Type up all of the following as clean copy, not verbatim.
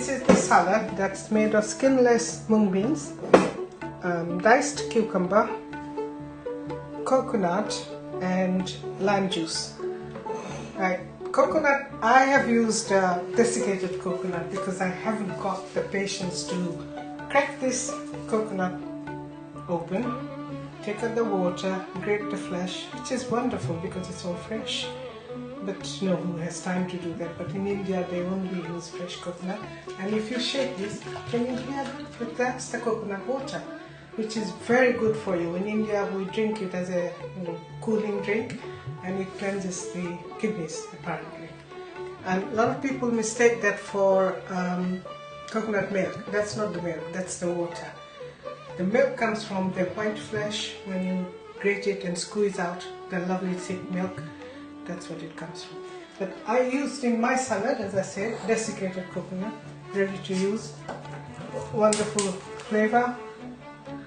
this is the salad that's made of skinless mung beans, diced cucumber, coconut and lime juice. Right. Coconut, I have used desiccated coconut because I haven't got the patience to crack this coconut open, take out the water, grate the flesh, which is wonderful because it's all fresh. But no, who has time to do that? But in India they only use fresh coconut. And if you shake this, can you hear it? But that's the coconut water, which is very good for you. In India we drink it as a cooling drink, and it cleanses the kidneys apparently. And a lot of people mistake that for coconut milk. That's not the milk, that's the water. The milk comes from the white flesh. When you grate it and squeeze out the lovely thick milk, that's what it comes from. But I used in my salad, as I said, desiccated coconut, ready to use. Wonderful flavor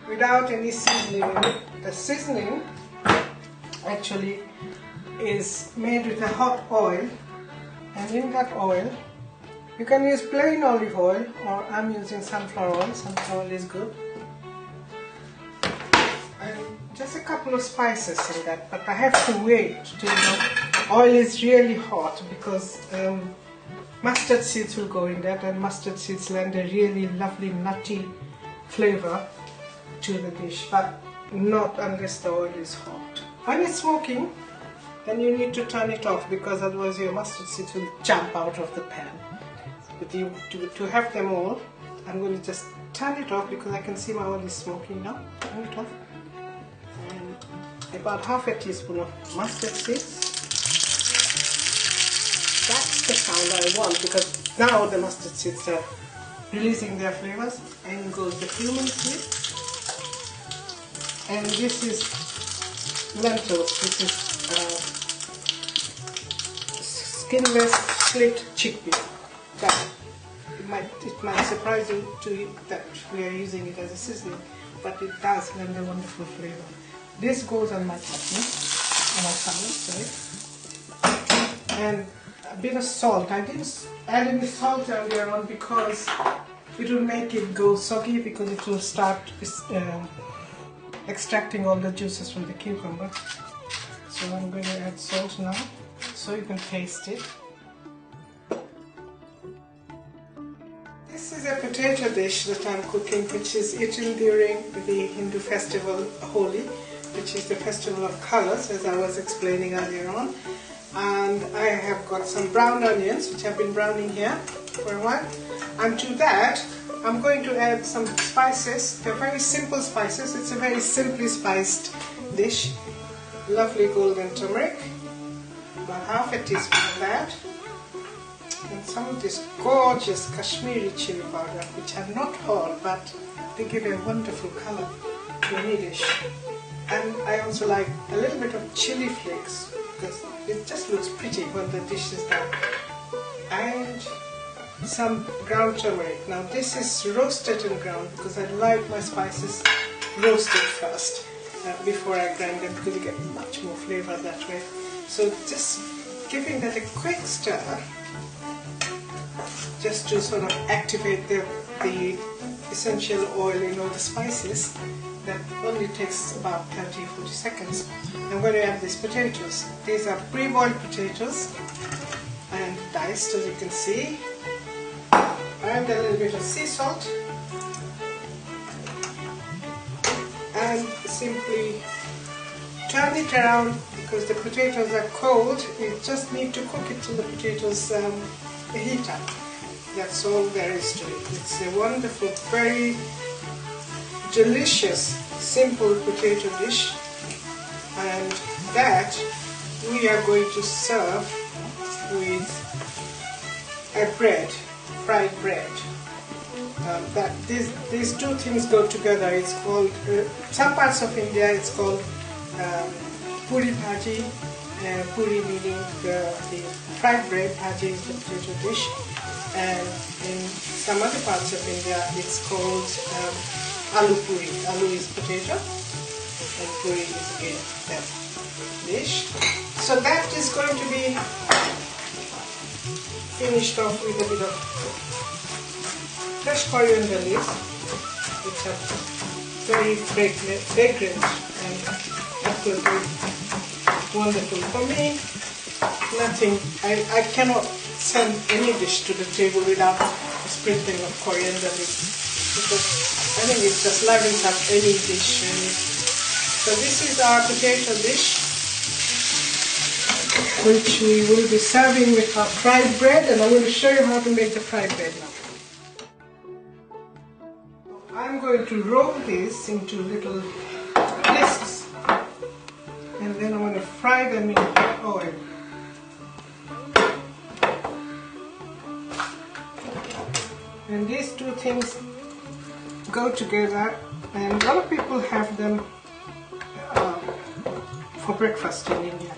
without any seasoning in it. The seasoning actually is made with a hot oil, and in that oil you can use plain olive oil, or I'm using sunflower oil. Sunflower oil is good. And just a couple of spices in that, but I have to wait till the oil is really hot because mustard seeds will go in that, and mustard seeds lend a really lovely nutty flavor to the dish, but not unless the oil is hot. When it's smoking, then you need to turn it off because otherwise your mustard seeds will jump out of the pan. But to have them all, I'm going to just turn it off because I can see my oil is smoking now. Turn it off. And about half a teaspoon of mustard seeds. That's the sound I want because now the mustard seeds are releasing their flavors. And goes the cumin seed. And this is lentils, which is skinless split chickpea. It might surprise you to eat that we are using it as a seasoning, but it does lend a wonderful flavor. This goes on my chutney, on my salad, sorry. And a bit of salt. I didn't add any salt earlier on because it will make it go soggy, because it will start extracting all the juices from the cucumber. So I'm going to add salt now, so you can taste it. This is a potato dish that I'm cooking, which is eaten during the Hindu festival Holi, which is the festival of colors, as I was explaining earlier on. And I have got some brown onions, which have been browning here for a while. And to that, I'm going to add some spices. They're very simple spices. It's a very simply spiced dish. Lovely golden turmeric, about half a teaspoon of that. And some of this gorgeous Kashmiri chili powder, which are not whole, but they give a wonderful color to any dish. And I also like a little bit of chili flakes, because it just looks pretty when the dish is done. And some ground turmeric. Now this is roasted and ground because I like my spices roasted first before I grind them, because you get much more flavor that way. So just giving that a quick stir, just to sort of activate the essential oil in all the spices. That only takes about 30-40 seconds. I'm going to add these potatoes. These are pre-boiled potatoes and diced, as you can see. And a little bit of sea salt. And simply turn it around, because the potatoes are cold. You just need to cook it till the potatoes heat up. That's all there is to it. It's a wonderful, very delicious, simple potato dish, and that we are going to serve with a bread, fried bread. These two things go together. It's called, some parts of India it's called puri bhaji. Puri meaning the fried bread, bhaji is the potato dish. And in some other parts of India it's called aloo puri. Aloo is potato and puri is again that dish. So that is going to be finished off with a bit of fresh coriander leaves, which are very fragrant and absolutely wonderful. For me, nothing, I cannot send any dish to the table without a sprinkling of coriander leaves, because I think it just livens up any dish really. So this is our potato dish, which we will be serving with our fried bread, and I'm going to show you how to make the fried bread now. I'm going to roll this into little discs, and then I'm going to fry them in oil. And these two things go together, and a lot of people have them for breakfast in India.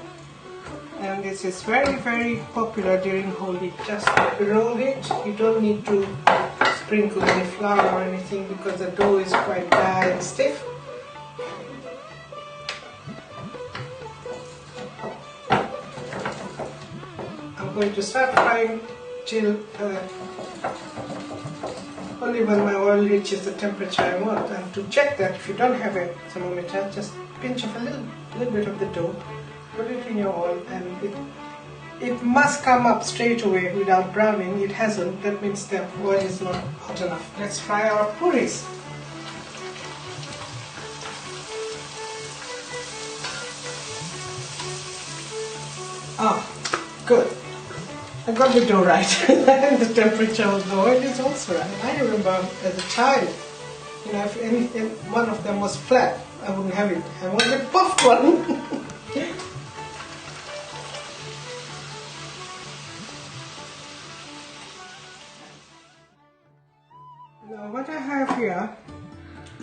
And this is very, very popular during Holi. Just roll it. You don't need to sprinkle any flour or anything because the dough is quite dry and stiff. I'm going to start frying till only when my oil reaches the temperature I want. And to check that, if you don't have a thermometer, just pinch off a little bit of the dough, put it in your oil, and it must come up straight away without browning. It hasn't. That means the oil is not hot enough. Let's fry our puris. Ah, good. I got the dough right. The temperature of the oil is also right. I remember as a child, you know, if one of them was flat, I wouldn't have it. I wanted a puffed one. Now what I have here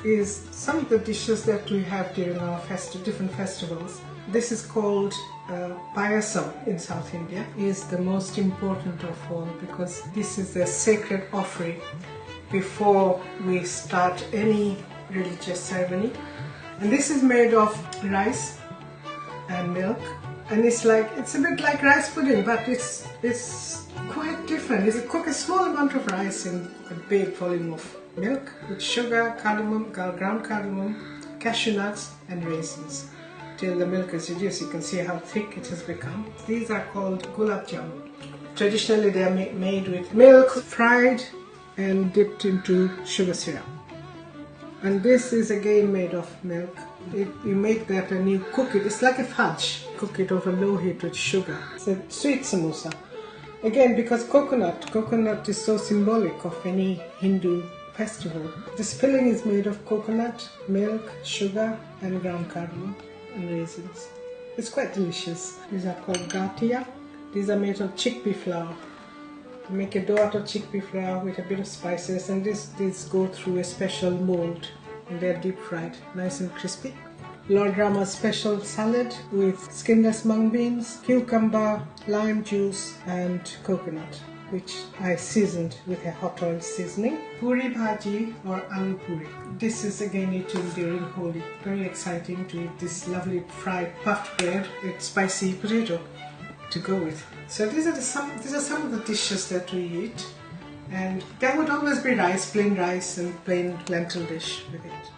is some of the dishes that we have during our different festivals. This is called payasam in South India. Is the most important of all because this is a sacred offering before we start any religious ceremony. And this is made of rice and milk, and it's a bit like rice pudding, but it's quite different. You cook a small amount of rice in a big volume of milk with sugar, cardamom, ground cardamom, cashew nuts and raisins till the milk is reduced. You can see how thick it has become. These are called gulab jamun. Traditionally they are made with milk, fried and dipped into sugar syrup. And this is again made of milk. You make that and you cook it. It's like a fudge. Cook it over low heat with sugar. It's a sweet samosa. Again, because coconut is so symbolic of any Hindu festival. This filling is made of coconut, milk, sugar and ground cardamom and raisins. It's quite delicious. These are called gatia. These are made of chickpea flour. You make a dough out of chickpea flour with a bit of spices, and these go through a special mold and they're deep fried, nice and crispy. Lord Rama's special salad with skinless mung beans, cucumber, lime juice and coconut, which I seasoned with a hot oil seasoning. Puri bhaji or aloo puri. This is again eaten during Holi. Very exciting to eat this lovely fried puffed bread with spicy potato to go with. So these are some of the dishes that we eat, and there would always be rice, plain rice and plain lentil dish with it.